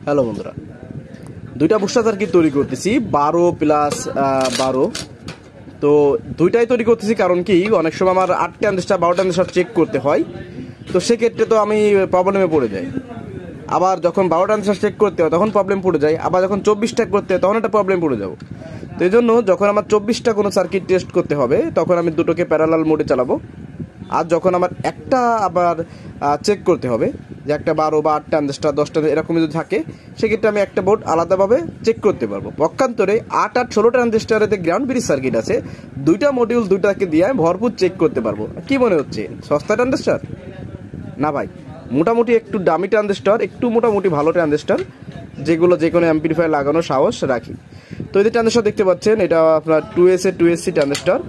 Hello বন্ধুরা, দুইটা booster circuit তৈরি করতেছি 12 প্লাস 12। তো দুইটাই তৈরি করতেছি কারণ কি অনেক সময় আমার 8 ট্রানজিস্টর 12 ট্রানজিস্টর চেক করতে হয়। তো সেক্ষেত্রে তো আমি প্রবলেমে পড়ে যাই। আবার যখন 12 ট্রানজিস্টর চেক করতে হয় তখন প্রবলেম পড়ে যায়, আবার যখন 24টা করতে হয় তখন একটা প্রবলেম পড়ে যাবো। তো এই জন্য যখন আমার 24টা কোনো সার্কিট টেস্ট করতে হবে তখন আমি দুটোকে প্যারালাল মোডে চালাবো। আর যখন আমার একটা আবার চেক করতে হবে যে একটা 12 বা 8 ট্রানজিস্টর 10টা এরকম যদি থাকে, সেক্ষেত্রে আমি একটা বোর্ড আলাদাভাবে চেক করতে পারবো। পক্ষান্তরে 8 আর 16 ট্রানজিস্টরেতে গ্রাউন্ড ব্রিজ সার্কিট আছে, দুইটা মডিউল দুইটাকে দিয়ে আমি ভরপুর চেক করতে পারবো। কি মনে হচ্ছে সস্তা ট্রানজিস্টর? না ভাই, মোটামুটি একটু দামি ট্রানজিস্টর, একটু মোটামুটি ভালো ট্রানজিস্টর, যেগুলো যে কোনো অ্যাম্পলিফায়ার লাগানোর সাহস রাখি। তো এই যে ট্রানজিস্টর দেখতে পাচ্ছেন, এটা আপনার 2S এর 2SC ট্রানজিস্টর।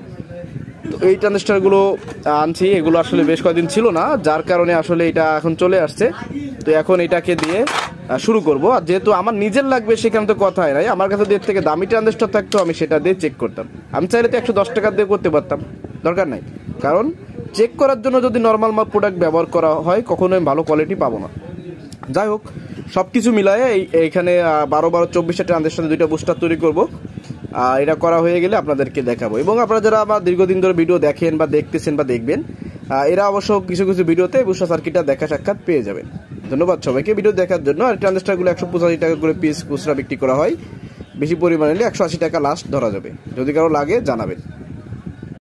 তো এই ট্রানজিস্টরগুলো আনছি, এগুলো আসলে বেশ কয়েকদিন ছিল না, যার কারণে আসলে এটা এখন চলে আসছে। তো এখন এটাকে দিয়ে শুরু করব। আর যেহেতু আমার নিজের লাগবে সেখানে তো কথাই নাই, আমার কাছে এর থেকে দামি ট্রানজিস্টর থাকতো আমি সেটা দিয়ে চেক করতাম। আমি চাইলে তো 110 টাকা দিয়ে করতে পারতাম, দরকার নাই। কারণ চেক করার জন্য যদি নর্মাল প্রোডাক্ট ব্যবহার করা হয় কখনোই ভালো কোয়ালিটি পাবো না। যাই হোক, সব কিছু মিলায়ে এইখানে 12 24টা ট্রানজিস্টর দুইটা বুস্টার তৈরি করব। এটা করা হয়ে গেলে আপনাদেরকে দেখাবো। এবং আপনারা যারা আমার দীর্ঘদিন ধরে ভিডিও দেখেন বা দেখতেছেন বা দেখবেন, এরা অবশ্য কিছু কিছু ভিডিওতে বুস্টার সার্কিটটা দেখা সাক্ষাৎ পেয়ে যাবেন। ধন্যবাদ সবাইকে ভিডিও দেখার জন্য। আর ট্রানজিস্টরগুলো 185 টাকা করে পিস খুচরা বিক্রি করা হয়, বেশি পরিমাণে 180 টাকা লাস্ট ধরা যাবে। যদি কারো লাগে জানাবেন।